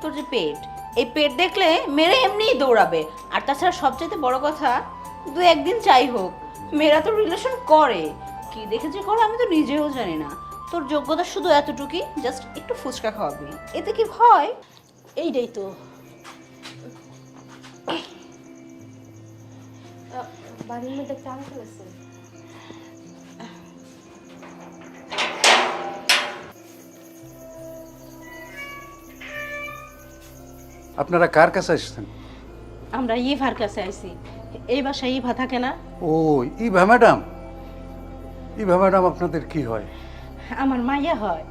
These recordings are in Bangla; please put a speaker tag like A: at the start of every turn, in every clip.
A: তোর যে পেট, এই পেট দেখলে মেয়েরা এমনিই দৌড়াবে। আর তাছাড়া সবচাইতে বড় কথা, দু একদিন চাই হোক, মেয়েরা তো রিলেশন করে। কি দেখে যে করে আমি তো নিজেও জানি না। তোর যোগ্যতা শুধু এতটুকুই, জাস্ট একটু ফুচকা খাওয়াবি, এতে কি ভয়?
B: এইটাই তো। বাড়ির মধ্যে একটা আঙ্কেল আছে।
C: আপনারা কার কাছে আসছেন?
B: আমরা ইভার কাছে আইছি। এই বাসায় ইভা থাকে না?
C: ও, ইভা ম্যাডাম। ইভা ম্যাডাম আপনাদের কি হয়?
B: আমার মাইয়া হয়।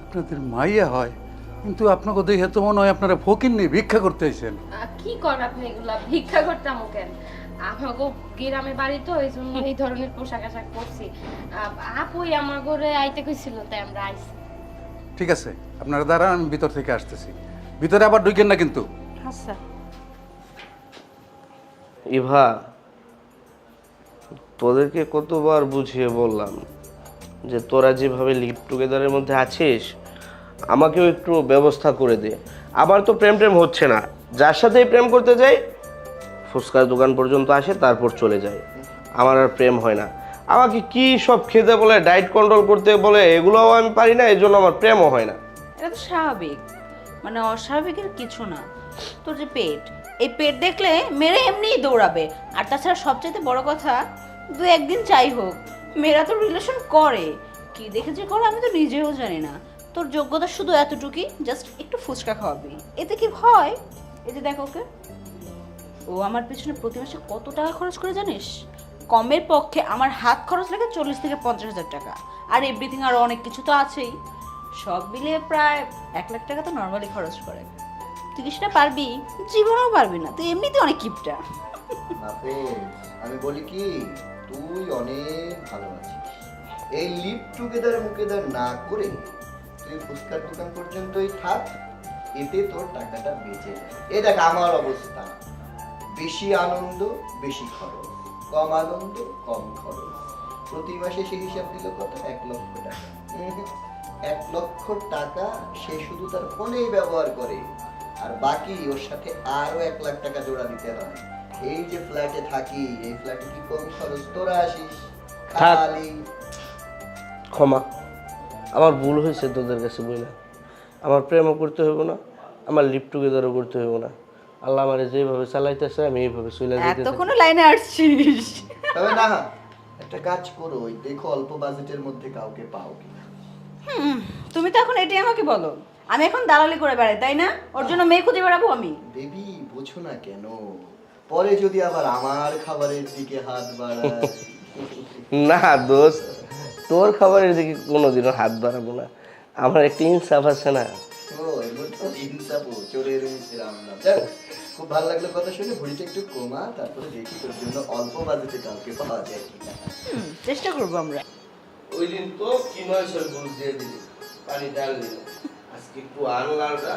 C: আপনাদের মাইয়া হয়? কিন্তু আপনাকে দেখে তো মনে হয় আপনারা ফকির নেই, ভিক্ষা করতে আইছেন।
D: কি করেন আপনি এগুলা? ভিক্ষা করতাম কেন? আমাকে গ্রামে বাড়ি তো এই জন্য এই ধরনের পোশাক আশাক পরছি। আপুই আমার ঘরে আইতে কইছিল, তাই আমরা আইছি।
C: ঠিক আছে, আপনারা দাঁড়ান, আমি ভিতর থেকে আসতেছি। ভিতরে আবার ঢুকেন না কিন্তু।
B: আচ্ছা।
E: ইভা, তোদেরকে কতবার বুঝিয়ে বললাম যে তোরা যেভাবে লিভ টুগেদারের মধ্যে আছিস আমাকেও একটু ব্যবস্থা করে দে। আবার তো প্রেম টেম হচ্ছে না, যার সাথেই প্রেম করতে যাই ফুচকার দোকান পর্যন্ত আসে, তারপর চলে যায়। আমার আর প্রেম হয় না। আমাকে কি সব খেতে বলে, ডায়েট কন্ট্রোল করতে বলে, এগুলোও আমি পারি না, এই জন্য আমার প্রেমও হয় না।
A: এটা তো স্বাভাবিক, মানে অস্বাভাবিকের কিছু না। তোর যে পেট, এই পেট দেখলে মেয়েরা এমনিই দৌড়াবে। আর তাছাড়া সবচাইতে বড় কথা, দু একদিন চাই হোক, মেয়েরা তো রিলেশন করে। কি দেখে যে করে আমি তো নিজেও জানি না। তোর যোগ্যতা শুধু এতটুকুই, জাস্ট একটু ফুচকা খাওয়াবি, এতে কি ভয়? এই যে দেখ ওকে, ও আমার পেছনে প্রতি মাসে কত টাকা খরচ করে জানিস? কমের পক্ষে আমার হাত খরচ লাগে 40 থেকে 50 হাজার টাকা। আর এভরিথিং আরও অনেক কিছু তো আছেই। সব মিলিয়ে প্রায় 1 লাখ টাকা তো নর্মালি খরচ করে। তুই কি সেটা পারবি? জীবনেও পারবি না, তুই এমনিতে অনেক কিপটা।
F: আপু, আমি বলি কি, তুই অনেক ভালো আছিস। এই লিভ টুগেদার মুকেদার না করে তুই ফুচকার দোকান পর্যন্তই থাক, এতে তোর টাকাটা বেঁচে যায়। এই দেখ আমার অবস্থা, বেশি আনন্দ বেশি খরচ, কম আনন্দ কম খরচ। প্রতি মাসে সেই হিসাব দিল কত? 1 লক্ষ টাকা। 1 লক্ষ টাকা সে শুধু তার ফোনেই ব্যবহার করে, আর বাকি ওর সাথে আরো 1 লাখ টাকা জোড়া দিতে হয়। এই যে ফ্ল্যাটে থাকি, এই ফ্ল্যাটে কি কম খরচ? তোরা আসিস খালি।
E: ক্ষমা, আমার ভুল হয়েছে তোদের কাছে বলে। আমার প্রেমও করতে হইব না, আমার লিভ টুগেদারও করতে হইব না। আল্লাহ আমার যেভাবে চালাইতেছে আমি এইভাবে চলে যেতে চাই।
A: এতক্ষণ লাইনে আসছিস।
F: তবে না, একটা কাজ করো, ওই দেখো অল্প বাজেটের মধ্যে কাউকে পাও কিনা।
A: তুমি তো এখন এটাই আমাকে বলো, আমি এখন দালালি করে বেড়াই, তাই না? ওর জন্য মেয়ে খুঁজে বেড়াবো আমি?
F: বেবি, বোঝো না কেন? পরে যদি আবার আমার খাবারের দিকে হাত বাড়ায়।
E: না দোস্ত, তোর খাবারের দিকে কোনোদিনও হাত বাড়াবো না। আমার একটা ইনসাফ আছে না।
F: ও, এগুলো তো ইনসাফ, চোরের রান্না। যাক, খুব ভালো লাগলো কথা শুনে। ভুড়িটা একটু কমা, তারপরে দেখি তোর জন্য অল্প বাজেটে কাউকে পাওয়া যায় কিনা।
A: চেষ্টা করবো আমরা।
E: ওই দিন তো কি নয়সের ভুল দিয়ে দিলি, পানি ডাল দিল। আজকে একটু আনলাটা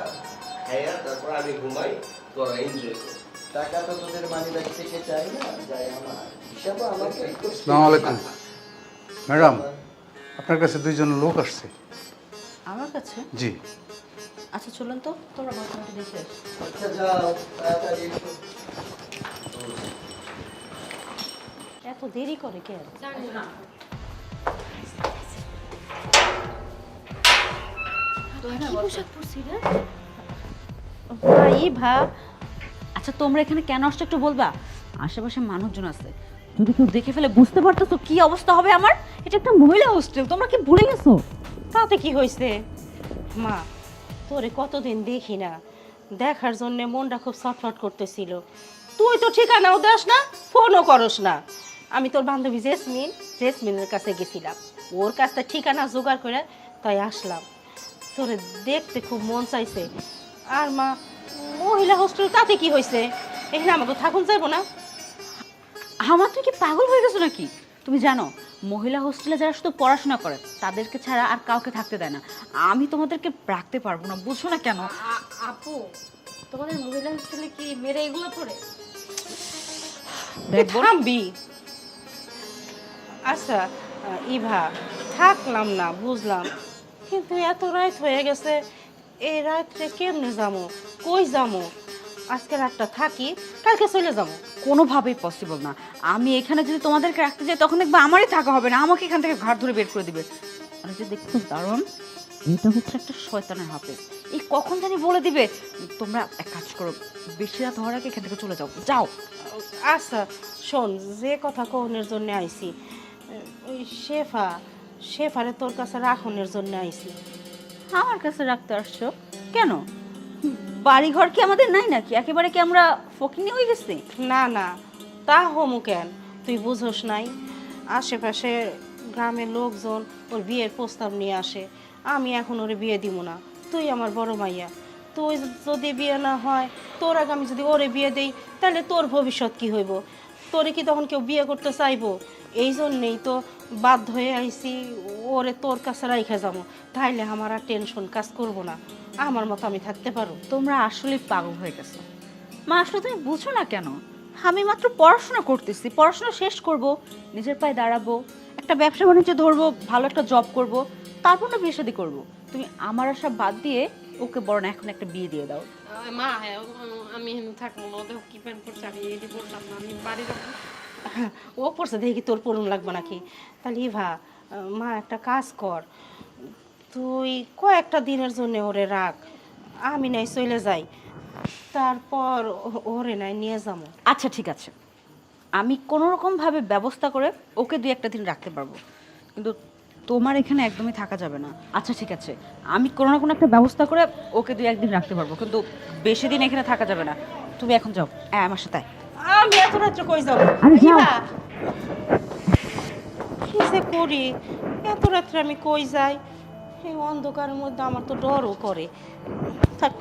E: খাইয়া তারপর আমি ঘুমাই, তোরা এনজয় কর।
F: টাকা তো তোদের মানি ব্যাগ থেকে চাই না, যাই আমার হিসাবও আমাকে একটু।
C: আসসালামু আলাইকুম ম্যাডাম, আপনার কাছে দুইজন লোক আসছে।
A: আমার কাছে?
C: জি।
A: আচ্ছা চলুন তো, তোমরা ঘটনাটি দেখে আসো।
F: আচ্ছা যাও, তাড়াতাড়ি এসো।
B: এত দেরি করে কে?
D: জানি না।
B: কি পোশাক পরছি রে?
A: ইভা, আচ্ছা তোমরা এখানে কেন আসছো একটু বলবা? আশেপাশে মানুষজন আছে, যদি কেউ দেখে ফেলে বুঝতে পারতেছো কি অবস্থা হবে আমার? এটা একটা মহিলা হোস্টেল, তোমরা কি ভুলে গেছো?
B: তাতে কি হয়েছে? মা, তোরে কতদিন দেখি না, দেখার জন্য মনটা খুব ছটফট করতেছিল। তুই তো ঠিকানাও দাস না, ফোনও করস না। আমি তোর বান্ধবী জেসমিনের কাছে গেছিলাম, ওর কাছ থেকে ঠিকানা জোগাড় করে তাই আসলাম। তোরে দেখতে খুব মন চাইছে। আর মা, মহিলা হোস্টেল তাতে কি হয়েছে? এখানে আমাকে থাকুন যাবো না?
A: আমার তুমি কি পাগল হয়ে গেছো নাকি? তুমি জানো মহিলা হোস্টেলে যারা শুধু পড়াশোনা করে তাদেরকে ছাড়া আর কাউকে থাকতে দেয় না। আমি তোমাদেরকে রাখতে পারবো না, বুঝছো না কেন?
D: আপু, তোমাদের মহিলা হোস্টেলে কি মেয়েরা এগুলো পড়ে?
B: তুই থামবি? আচ্ছা ইভা, থাকলাম না বুঝলাম, কিন্তু এত রাত হয়ে গেছে, এই রাত্রে কেমনে যাবো, কই যাবো? আজকে রাতটা থাকি, কালকে চলে যাবো।
A: কোনোভাবেই পসিবল না। আমি এখানে যদি তোমাদেরকে রাখতে যাই তখন দেখবে আমারই থাকা হবে না, আমাকে এখান থেকে ঘাট ধরে বের করে দিবে। আর যে দেখছো দারুণ, এটা হচ্ছে একটা শয়তানের হাফেজ। এই কখন জানি বলে দিবে। তোমরা এক কাজ করো, বেশি রাত হওয়ার আগে এখান থেকে চলে যাও, যাও।
B: আচ্ছা শোন, যে কথা কনের জন্য আইছি, ওই শেফারে তোর কাছে রাখনের জন্য আইছি।
A: আমার কাছে রাখতে আসছো কেন? বাড়ি ঘর কি আমাদের নাই নাকি? একেবারে কি আমরা ফকিনি হয়ে গেছি?
B: না না, তা হমু কেন, তুই বুঝোস নাই? আশেপাশে গ্রামের লোকজন ওর বিয়ের প্রস্তাব নিয়ে আসে, আমি এখন ওরে বিয়ে দিব না। তুই আমার বড় মাইয়া, তুই যদি বিয়ে না হয়, তোর আগে আমি যদি ওরে বিয়ে দেই, তাহলে তোর ভবিষ্যৎ কি হইব? তোরে কি তখন কেউ বিয়ে করতে চাইবো? এই জন্যেই তো বাধ্য হয়ে আইছি ওরে তোর কাছে রাইখা যাবো, তাইলে আমার আর টেনশন কাজ করবো না, আমার মতো আমি থাকতে পারো।
A: তোমরা আসলে পাগল হয়ে গেছো। মা আসলে তুমি বুঝো না কেন? আমি মাত্র পড়াশোনা করতেছি, পড়াশোনা শেষ করব, নিজের পায়ে দাঁড়াবো, একটা ব্যবসা বাণিজ্য ধরবো, ভালো একটা জব করব, তারপর না বিয়ে শাদী করবো। তুমি আমার আশা বাদ দিয়ে ওকে বরং এখন একটা বিয়ে দিয়ে দাও।
D: মা আমি এখানে থাকবো না, ওদের কি প্যান্ট পরছে আমি এটি বললাম না, আমি বাড়ি যাবো।
B: ও পড়ছে দেখি তোর পড়ুন লাগবে নাকি? তাহলে ইভা, মা একটা কাজ কর, তুই কয়েকটা দিনের জন্য ওরে রাখ, আমি নাই চলে যাই, তারপর ওরে নাই নিয়ে যাবো।
A: আচ্ছা ঠিক আছে, আমি কোনো রকম ভাবে ব্যবস্থা করে ওকে দুই একটা দিন রাখতে পারবো, কিন্তু তোমার এখানে একদমই থাকা যাবে না। আচ্ছা ঠিক আছে, আমি কোনো না কোনো একটা ব্যবস্থা করে ওকে দুই একদিন রাখতে পারবো, কিন্তু বেশি দিন এখানে থাকা যাবে না। তুমি এখন যাও, আমার সাথে আয়।
B: আমি এত রাত্রে কই যাবো?
A: আরে যাও।
B: ইভা, কি যে করি, এত রাত্রে আমি কই যাই? এই অন্ধকারের মধ্যে আমার তো ডরও করে। থাক,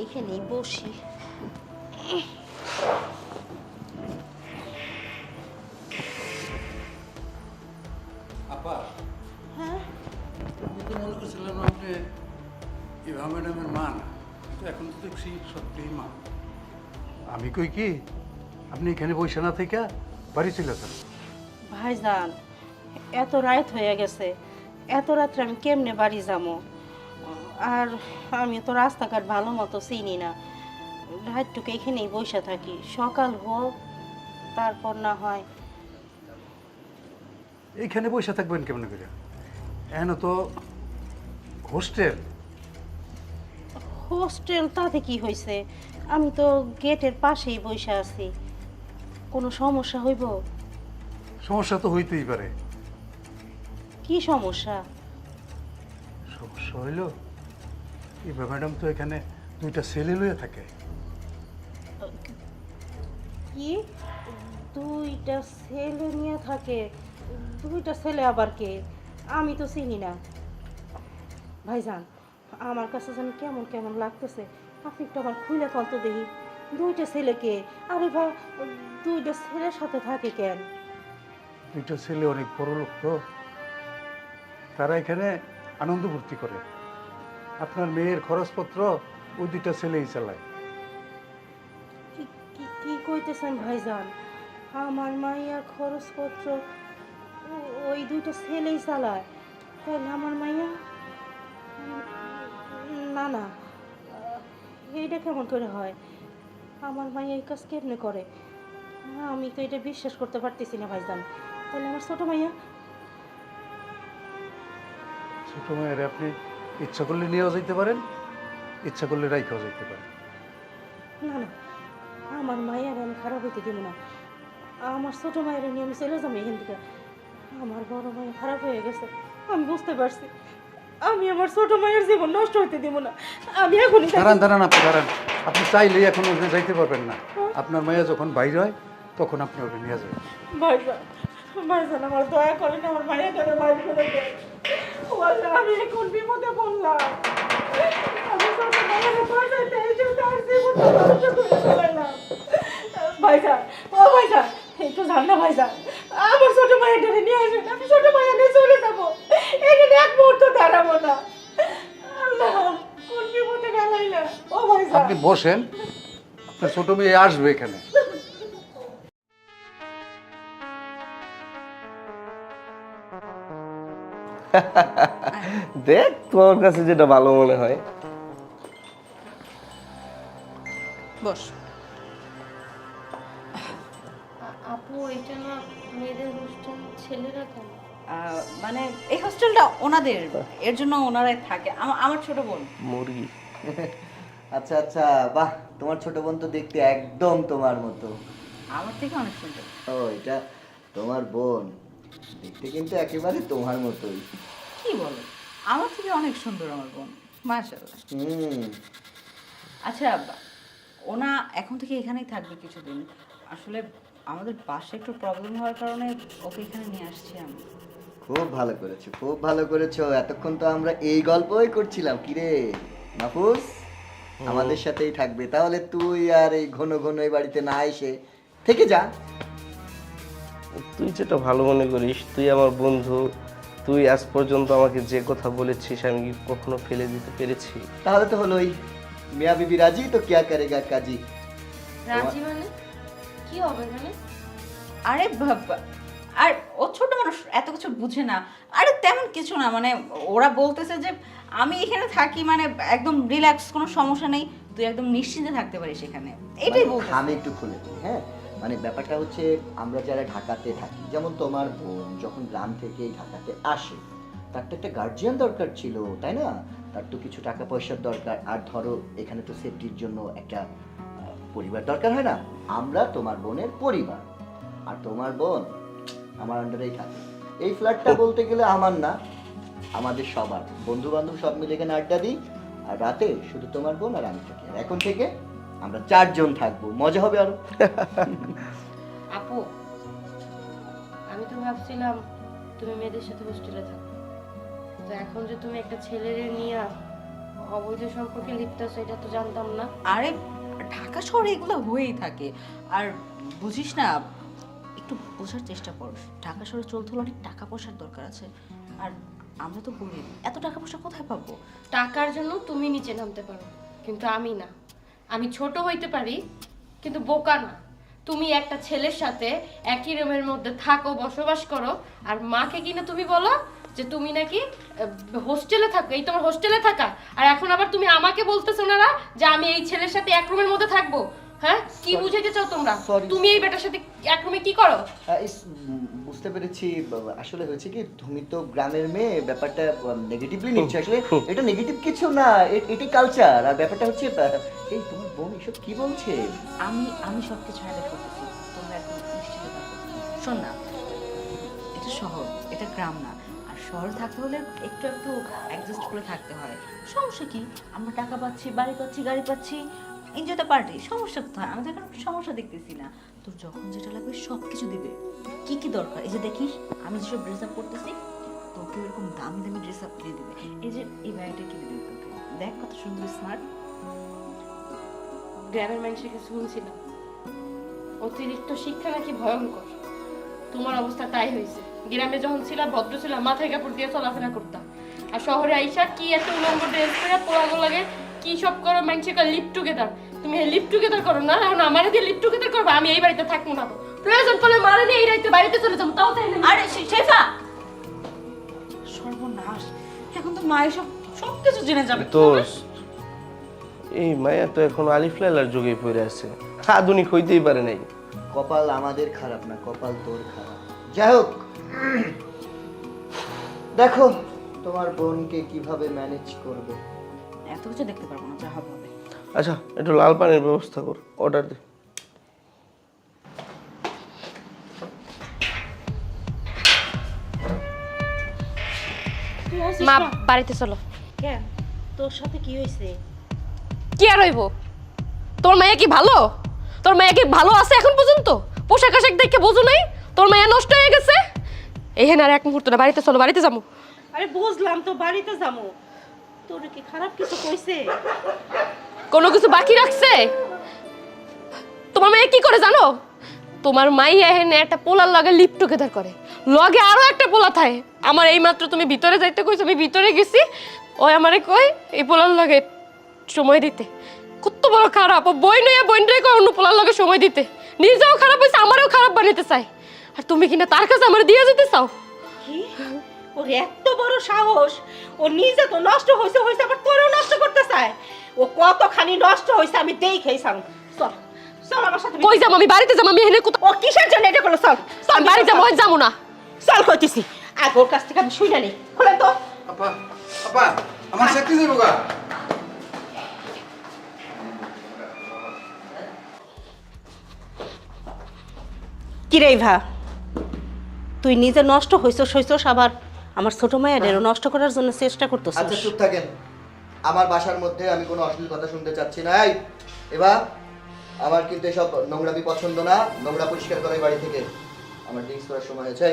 B: এইখানেই বসি।
C: আপা,
B: হ্যাঁ,
C: আমি তো মনে করছিলাম আপনি ইভা ম্যাডামের মা না, কিন্তু এখন তো দেখছি সত্যিই মা। আমি কই কি, আপনি এখানে বসে না থেকে বাড়ি চলে যান।
B: ভাইজান, এত রাত হয়ে গেছে, এত রাত্রে আমি কেমনে বাড়ি যাবো? আর আমি তো রাস্তাঘাট ভালো মতো চিনি না, রাতটুকু এখানেই বসে থাকি, সকাল হোক তারপর না হয়।
C: এইখানে বসে থাকবেন কেমন করে? এখন তো হোস্টেল।
B: হোস্টেল তাতে কি হয়েছে? আমি তো গেটের পাশেই বসে আছি, কোনো সমস্যা হইব?
C: সমস্যা তো হইতেই পারে।
B: কি সমস্যা?
C: সমস্যা হইল ইভা ম্যাডাম তো এখানে দুইটা ছেলে লইয়া থাকে।
B: কি, দুইটা ছেলে নিয়ে থাকে? দুইটা ছেলে আবার কে? আমি তো চিনি না। ভাইজান, আমার কাছে যেন কেমন কেমন লাগতেছে, আপনি একটু আবার খুলে কত দেখি, দুইটা ছেলে কে? আরে ভাই, দুইটা ছেলের সাথে থাকে কেন?
C: দুইটা ছেলে অনেক বড় লোক তো, তারা এখানে আনন্দ ভর্তি করে। আপনার মেয়ের খরচপত্র ওই দুইটা ছেলেই চালায়।
B: কি কি কইতেছেন ভাইজান? আমার মাইয়া খরচপত্র ওই দুইটা ছেলেই চালায়? তাহলে আমার মাইয়া, না না, এইটা কেমন করে হয়? আমার মাইয়া এই কাজ কেমনে করে? আমি তো এটা বিশ্বাস করতে পারতেছি না ভাইজান। তাহলে আমার ছোট মাইয়া?
C: ছোট মেয়ের আপনি ইচ্ছা করলে নিয়েও যেতে পারেন, ইচ্ছা করলে রাইখাও যেতে পারেন।
B: না না, আমার মায়ের আমি খারাপ হইতে দিব না, আমার ছোট মায়ের নিয়ে আমি চলে যাবো এখান থেকে। আমার বড় মায়ের খারাপ হয়ে গেছে, আমি বুঝতে পারছি, আমি আমার ছোট মায়ের জীবন নষ্ট হইতে দিব না। আমি এখনই
C: দাঁড়ান দাঁড়ান, আপনি দাঁড়ান। আপনি চাইলেই এখন ওখানে যাইতে পারবেন না। আপনার মায়া যখন বাইরে হয় তখন আপনি ওকে নিয়ে যাবেন।
B: ভাইজান, ভাইজান আমার দয়া করেন, আমার মায়ের কাছে বাইর করে দেন। ও আল্লাহ, আমি এখন বিপদে পড়লাম। আমি ছোট মায়ের বাঁচাইতে এসে তার জীবনটা ধ্বংস করে ফেলাইলাম। ভাইজান, ও ভাইজান, একটু যান না ভাইজান, আমার ছোট মায়েরটাকে নিয়ে আসেন, আমি ছোট মায়ের নিয়ে চলে যাবো, এখানে এক মুহূর্ত দাঁড়াবো না। আল্লাহ, কোন বিপদে ফেলাইলাম। ও ভাইজান,
C: আপনি বসেন, আপনার ছোট মেয়ে আসবে এখানে।
E: দেখ তোর কাছে যেটা ভালো মনে হয়।
A: বস।
D: আপু এটা না মেয়েদের হোস্টেল, ছেলেরা কেন?
A: মানে এই হোস্টেলটা ওনাদের, এর জন্য ওনারাই থাকে। আমার ছোট বোন।
E: মুরগি।
F: আচ্ছা আচ্ছা, বাহ, তোমার ছোট বোন তো দেখতে একদম তোমার মতো।
A: আমার থেকে অনেক সুন্দর।
F: ও, এটা তোমার বোন, দেখতে কিন্তু একেবারে তোমার মতোই।
A: কি বলো, আমার থেকে অনেক সুন্দর আমার বোন, মাশাআল্লাহ। আচ্ছা, ওনা এখন থেকে এখানেই থাকবে কিছুদিন। আসলে আমাদের বাসায় একটু প্রবলেম হওয়ার কারণে ওকে এখানে নিয়ে আসছি আমি।
F: খুব ভালো করেছো, খুব ভালো করেছো। এতক্ষণ তো আমরা এই গল্পই করছিলাম। কিরে মাহফুজ, আমাদের সাথেই থাকবে তাহলে? তুই আর এই ঘন ঘন এই বাড়িতে না এসে থেকে যা।
E: তুই যেটা ভালো মনে করিস, তুই আমার বন্ধু, তুই আজ পর্যন্ত আমাকে যে কথা বলেছিস আমি কি কখনো ফেলে দিতে পেরেছি?
F: তাহলে তো হলোই, মিয়া বিবি রাজি তো কিয়া করেগা কাজী।
D: রাজি মানে কি হবে মানে?
A: আরে আর ও ছোট মানুষ, এত কিছু বুঝে না। আরে তেমন কিছু না, মানে ওরা বলতেছে যে আমি এখানে থাকি মানে একদম রিল্যাক্স, কোনো সমস্যা নেই, তুই একদম নিশ্চিন্তে থাকতে পারিস এখানে, এটাই বলতে।
F: আমি একটু খুলে দিই, হ্যাঁ। মানে ব্যাপারটা হচ্ছে, আমরা যারা ঢাকাতে থাকি, যেমন তোমার বোন যখন গ্রাম থেকে এই ঢাকাতে আসে, তার তো একটা গার্জিয়ান দরকার ছিল, তাই না? তার তো কিছু টাকা পয়সার দরকার, আর ধরো এখানে তো সেফটির জন্য একটা পরিবার দরকার হয় না? আমরা তোমার বোনের পরিবার, আর তোমার বোন আমার আন্ডারেই থাকে। এই ফ্ল্যাটটা বলতে গেলে আমার না, আমাদের সবার, বন্ধু বান্ধব সব মিলে এখানে আড্ডা দিই, আর রাতে শুধু তোমার বোন আর আমি থাকি। আর এখন থেকে আমরা 4 জন থাকবো, মজা হবে আরো।
D: আপু, আমি তো ভাবছিলাম তুমি মেয়েদের সাথে হোস্টেলে থাকো, তো এখন যে তুমি একটা ছেলেরে নিয়ে অবৈধ সম্পর্কে লিপ্ত আছো, এটা তো জানতাম না।
A: আরে ঢাকা শহরে এগুলো হয়েই থাকে। আর বুঝিস না, একটু বোঝার চেষ্টা কর। ঢাকা শহরে চলতে হলে অনেক টাকা পয়সার দরকার আছে, আর আমরা তো গরিব, এত টাকা পয়সা কোথায় পাবো?
D: টাকার জন্য তুমি নিচে নামতে পারো, কিন্তু আমি না। আমি ছোট হইতে পারি, কিন্তু বোকা না। তুমি একটা ছেলের সাথে একই রুমের মধ্যে থাকো, বসবাস করো, আর মাকে কিনা তুমি বলো যে তুমি নাকি হোস্টেলে থাকো, এই তোমার হোস্টেলে থাকা। আর এখন আবার তুমি আমাকে বলতেছো না যে আমি এই ছেলের সাথে এক রুমের মধ্যে থাকবো। হ্যাঁ, কি বুঝাইতে চাও তোমরা?
F: Sorry.
D: তুমি এই বেটার সাথে এক রুমে কি করো?
F: বুঝতে পেরেছি। আসলে হয়েছে কি, তুমি তো গ্রামের মেয়ে, ব্যাপারটা নেগেটিভলি নিচ্ছে। আসলে এটা নেগেটিভ কিছু না, এটি কালচার। আর ব্যাপারটা হচ্ছে, এই তোমার বোন এসব কি বলছে?
A: আমি সব কিছু হ্যান্ডেল করতেছি, তোমরা এখন নিশ্চিত থাকো। শোন না, এটা শহর, এটা গ্রাম না। আর শহরে থাকতে হলে একটু একটু অ্যাডজাস্ট করে থাকতে হয়। সমস্যা কি? আমরা টাকা পাচ্ছি, বাড়ি পাচ্ছি, গাড়ি পাচ্ছি, এনজয় দ্য পার্টি। সমস্যা কোথায়? আমি তো এখন সমস্যা দেখতেছি না। তোর যখন যেটা লাগবে সব কিছু দিবে। কি কি দরকার, এই যে দেখিস আমি যেসব ড্রেস আপ করতেছি, তোকে এরকম দামি দামি ড্রেস আপ কিনে দিবে। এই যে এই ব্যাগটা কিনে দিবে তোকে, দেখ কত সুন্দর স্মার্ট।
D: গ্রামের মানুষের কিছু শুনছিলাম, অতিরিক্ত শিক্ষা নাকি ভয়ঙ্কর। তোমার অবস্থা তাই হয়েছে। গ্রামে যখন ছিলাম ভদ্র ছিলাম, মাথায় কাপড় দিয়ে চলাফেরা করতাম, আর শহরে আইসা কি এত উলঙ্গ ড্রেস করে পোড়ানো লাগে, কি সব করো, মানুষের লিভ টুগেদার। তুমি লিভ টুগেদার করো না, এখন আমার দিয়ে লিভ টুগেদার করবো? আমি এই বাড়িতে থাকবো না, তো প্রয়োজন পড়লে মারা নিয়ে এই রাইতে বাড়িতে চলে যাবো, তাও তাই না?
A: আরে শেফা, সর্বনাশ, এখন তো মায়ের সব কিছু জেনে যাবে।
E: দোস্ত, এই মায়া তো এখন আলিফ লাইলার যুগে পড়ে আছে, আধুনিক হইতেই পারে নাই।
F: কপাল আমাদের খারাপ না, কপাল তোর খারাপ। যাই হোক, দেখো তোমার বোনকে কিভাবে ম্যানেজ করবে।
A: এত কিছু দেখতে পারবো না, যা হবে হবে।
E: আচ্ছা, একটু লাল পানির ব্যবস্থা কর, অর্ডার দে।
B: তুই আসিস
D: মা,
B: না?
D: বাড়িতে চলো।
B: কেন, তোর সাথে কি হয়েছে?
D: কি আর হইব? তোর মায়া কি ভালো? তোর মায়া কি ভালো আছে এখন পর্যন্ত? পোশাক আশাক দেখে বোঝো নাই তোর মায়া নষ্ট হয়ে গেছে? এইখানে আর এক মুহূর্ত না, বাড়িতে চলো, বাড়িতে যাবো।
B: আরে বুঝলাম তো, বাড়িতে যাবো। তোর কি খারাপ কিছু কইছে?
D: কোনো কিছু বাকি রাখছে? তোমার মায়া কি করে জানো? তোমার মাইয়া এখানে একটা পোলার লগে লিপ টুগেদার করে, লগে আরো একটা পোলা থাকে। আমার এই মাত্র তুমি ভিতরে যাইতে কইছো, আমি ভিতরে গেছি, ওই আমারে কই এই পোলার লগে সময় দিতে। কত বড় খারাপ! ও বই নয়া বইনরে কই অন্য পোলার লগে সময় দিতে। নিজেও খারাপ হইছে, আমারও খারাপ বানাইতে চাই। আর তুমি কিনা তার কাছে আমার দিয়ে যেতে চাও?
B: কি, ওর এত বড় সাহস! ও নিজে তো নষ্ট হইছে, আবার তোরেও নষ্ট করতে চায়। ও কতখানি নষ্ট হইছে আমি দেখেই সাম। চল আমার সাথে
D: কই যাবো আমি? বাড়িতে যাবো আমি। এখানে কোথাও
B: ও কিসের জন্য এটা করলো? চল চল
D: আমি বাড়ি যাবো, ওই যাবো না।
B: চল কইতেছি। আর ওর কাছ থেকে আমি শুনে নেই। খোলেন তো।
C: আপা আপা আমার চাকরি যাবো গা।
B: কি রে ভা, তুই নিজে নষ্ট হইছস আবার আমার ছোট মায়েরও নষ্ট করার জন্য চেষ্টা করতেছিস।
F: আচ্ছা চুপ থাকেন। আমার বাসার মধ্যে আমি কোনো অশ্লীল কথা শুনতে চাচ্ছি না। এই এবার আমার কিন্তু এসব নোংরামি পছন্দ না। নোংরা পরিষ্কার করে বাড়ি থেকে। আমার ড্রিঙ্কস করার সময় হয়েছে।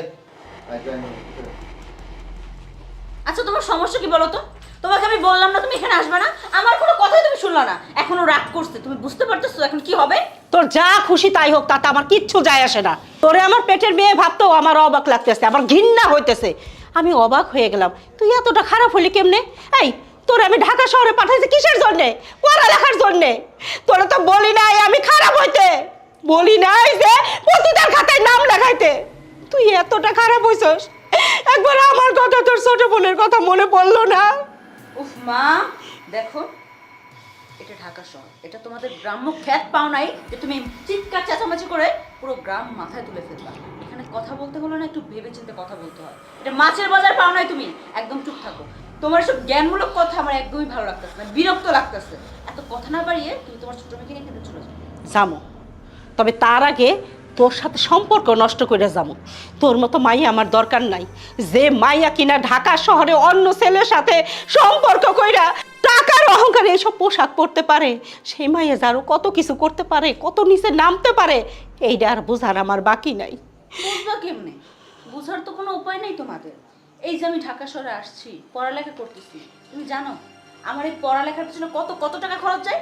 A: আচ্ছা তোমার সমস্যা কি বলো তো? তোমাকে আমি বললাম না তুমি এখানে আসবে না, আমার কোনো কথাই তুমি শুনলা না। এখনো রাগ করছে, তুমি বুঝতে পারতেছো এখন কি হবে?
B: তোর যা খুশি তাই হোক, তাতে আমার কিচ্ছু যায় আসে না। তোরে আমার পেটের মেয়ে ভাবতেও আমার অবাক লাগতেছে, আমার ঘৃণা হইতেছে। আমি অবাক হয়ে গেলাম, তুই এতটা খারাপ হলি কেমনে? এই তোরে আমি ঢাকা শহরে পাঠাইছি কিসের জন্যে? পড়ালেখার জন্যে। তোরা তো বলি নাই আমি খারাপ হইতে, বলি নাই যে পতিতার খাতায় নাম লেখাইতে। তুই এতটা খারাপ হইছস, একবার আমার কথা তোর ছোট বোনের কথা মনে পড়লো না?
A: উফ মা, দেখো এটা ঢাকা শহর, এটা তোমাদের গ্রাম্য খ্যাত পাও নাই যে তুমি চিৎকার চেঁচামেচি করে পুরো গ্রাম মাথায় তুলে ফেলবা। এখানে কথা বলতে হলো না, একটু ভেবে চিন্তে কথা বলতে হয়। এটা মাছের বাজার পাও নাই তুমি, একদম চুপ থাকো। তোমার সব জ্ঞানমূলক কথা আমার একদমই ভালো লাগতেছে না, বিরক্ত লাগতেছে। এত কথা না বাড়িয়ে তুমি তোমার ছোট মেয়েকে নিয়ে কিন্তু চলে যাও।
B: যামো, তবে তার আগে তোর সাথে সম্পর্ক নষ্ট করে যাবো। তোর মতো মাইয়া আমার দরকার নাই, যে মাইয়া কিনা ঢাকা শহরে অন্য ছেলের সাথে সম্পর্ক কইরা টাকার অহংকারে এসব পোশাক পরতে পারে। সেই মাইয়া যারও কত কিছু করতে পারে, কত নিচে নামতে পারে, এইটা আর বোঝার আমার বাকি নাই।
A: বুঝবা কেমনে? বুঝার তো কোনো উপায় নেই তোমাদের। এই যে আমি ঢাকা শহরে আসছি, পড়ালেখা করতেছি, তুমি জানো আমার এই পড়ালেখার পিছনে কত কত টাকা খরচ যায়?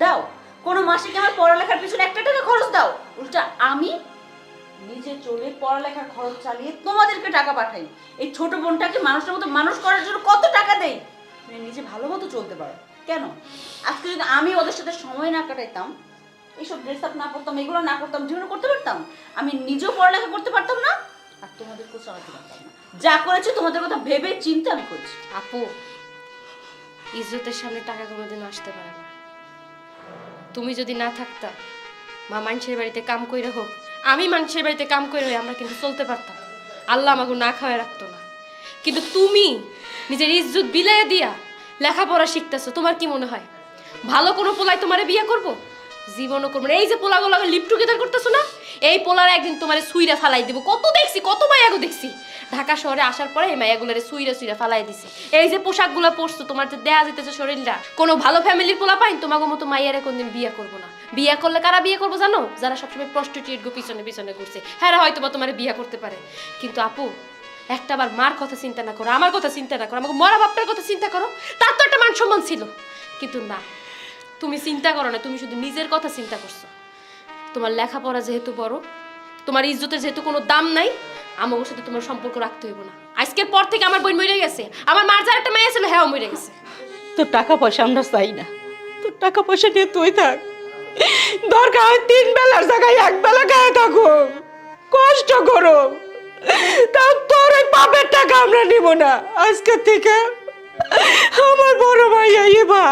A: দাও, কোনো মাসে কি আমার পড়ালেখার পিছনে 1 টাকা খরচ দাও? উল্টা আমি নিজে চলে পড়ালেখার খরচ চালিয়ে তোমাদেরকে টাকা পাঠাই। এই ছোট বোনটাকে মানুষের মতো মানুষ করার জন্য কত টাকা দেই, তুমি নিজে ভালো মতো চলতে পারো। কেন আজকে যদি আমি ওদের সাথে সময় না কাটাইতাম, এইসব ড্রেস আপ না করতাম, এগুলো না করতাম, জীবনে করতে পারতাম? আমি নিজেও পড়ালেখা করতে পারতাম না, আর তোমাদেরকেও চালাতে পারতাম না। যা করেছি তোমাদের কথা ভেবে চিন্তে আমি করেছি।
D: আপু, ইজ্জতের সামনে টাকা কোনোদিন আসতে পারে না। তুমি যদি না থাকতা, মা মানুষের বাড়িতে কাম কইরা হোক, আমি মানুষের বাড়িতে কাম করে হই, আমরা কিন্তু চলতে পারতাম। আল্লাহ আমাকে না খাওয়াই রাখতো না। কিন্তু তুমি নিজের ইজ্জত বিলাইয়া দিয়া লেখাপড়া শিখতেছো। তোমার কি মনে হয় ভালো কোনো পোলায় তোমারে বিয়ে করবো? জীবনও করবো না। এই যে পোলাগুলোকে লিপ টুগেদার করতেছো না, এই পোলার একদিন তোমারে সুইরা ফালাই দেবো। কত দেখছি, কত মায়াগো দেখছি ঢাকা শহরে আসার পরে এই মায়াগুলারে সুইরা সুইরা ফালাই দিছে। এই যে পোশাকগুলো পরছো, তোমার যে দেয়া যেতেছে শরীরটা, কোনো ভালো ফ্যামিলির পোলা পাইন তোমাকে মতো মাইয়ারে কোনদিন বিয়ে করবো না। বিয়ে করলে কারা বিয়ে করবো জানো? যারা সবসময় প্রস্টিটিউট গো পিছনে পিছনে ঘুরছে, হ্যাঁ হয়তো বা তোমার বিয়ে করতে পারে। কিন্তু আপু, একটাবার মার কথা চিন্তা না করো, আমার কথা চিন্তা না করো, আমাকে মরা বাপটার কথা চিন্তা করো। তার তো একটা মান সম্মান ছিল, কিন্তু না, তুমি চিন্তা করো না, তুমি শুধু নিজের কথা চিন্তা করছো। তোমার লেখাপড়া যেহেতু বড়, তোমার ইজ্জতের যেহেতু কোনো দাম নাই, আমার সাথে তোমার সম্পর্ক রাখতে হইব না। আজকের পর থেকে আমার বোন মরে গেছে, আমার মার যার একটা মেয়ে ছিল, হ্যাঁ মরে গেছে।
B: তোর টাকা পয়সা আমরা চাই না, তোর টাকা পয়সা নিয়ে তুই থাক। দরকার হয় 3 বেলার জায়গায় 1 বেলা খায় থাকো, কষ্ট করো, তাও তোর ওই পাপের টাকা আমরা নিব না। আজকে থেকে আমার বড় ভাইয়া ইবা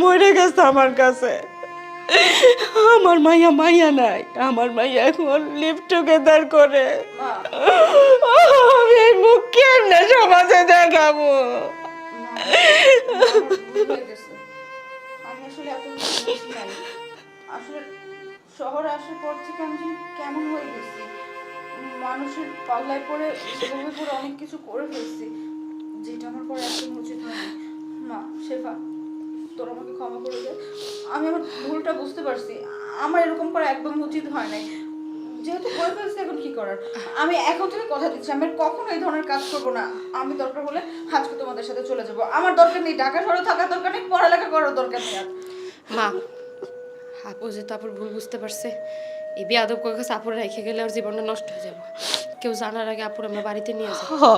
B: মরে গেছে আমার কাছে। আমার মাইয়া মাইয়া নাই, আমার মাইয়া এখন লিভ টুগেদার করে। আমি এই মুখ কেমনে সমাজে দেখাবো?
A: আমি আসলে এত বুঝি নাই। আসলে শহরে আসার পর থেকে আমি জানি কেমন হয়ে গেছি, মানুষের পাল্লায় পড়ে লোভে পড়ে অনেক কিছু করে ফেলছি, যেটা আমার পরে একদম উচিত হয়নি। মা, শেফা, তোর আমাকে ক্ষমা করে দে। আমি আমার ভুলটা বুঝতে পারছি, আমার এরকম করা একদম উচিত হয় নাই। যেহেতু করে ফেলছি, এখন কি করার? আমি এখন থেকে কথা দিচ্ছি, আমি আর কখনো এই ধরনের কাজ করবো না। আমি দরকার হলে আজকে তোমাদের সাথে চলে যাবো। আমার দরকার নেই ঢাকা শহরে থাকার দরকার নেই, পড়ালেখা করার দরকার নেই আর।
D: মা, আপু যেহেতু আপুর ভুল বুঝতে পারছে, এই বেয়াদব করে কাছে আপুর রেখে গেলে ওর জীবনটা নষ্ট হয়ে যাবো। কেউ জানার আগে আপুর আমরা বাড়িতে নিয়ে যাবো।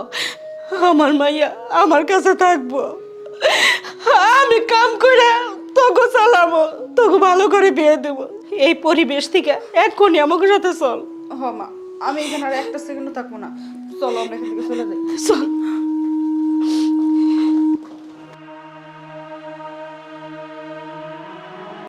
B: আমার মাইয়া আমার কাছে থাকবো, আমি কাম করে তোকে চালাবো, তোকে ভালো করে বিয়ে দেবো। এই পরিবেশ থেকে এক্ষুনি আমাকে সাথে চল।
A: হ মা, আমি এখানে আর একটা সেকেন্ডও থাকবো না। চলো আমরা এখান থেকে চলে যাই।
B: চল।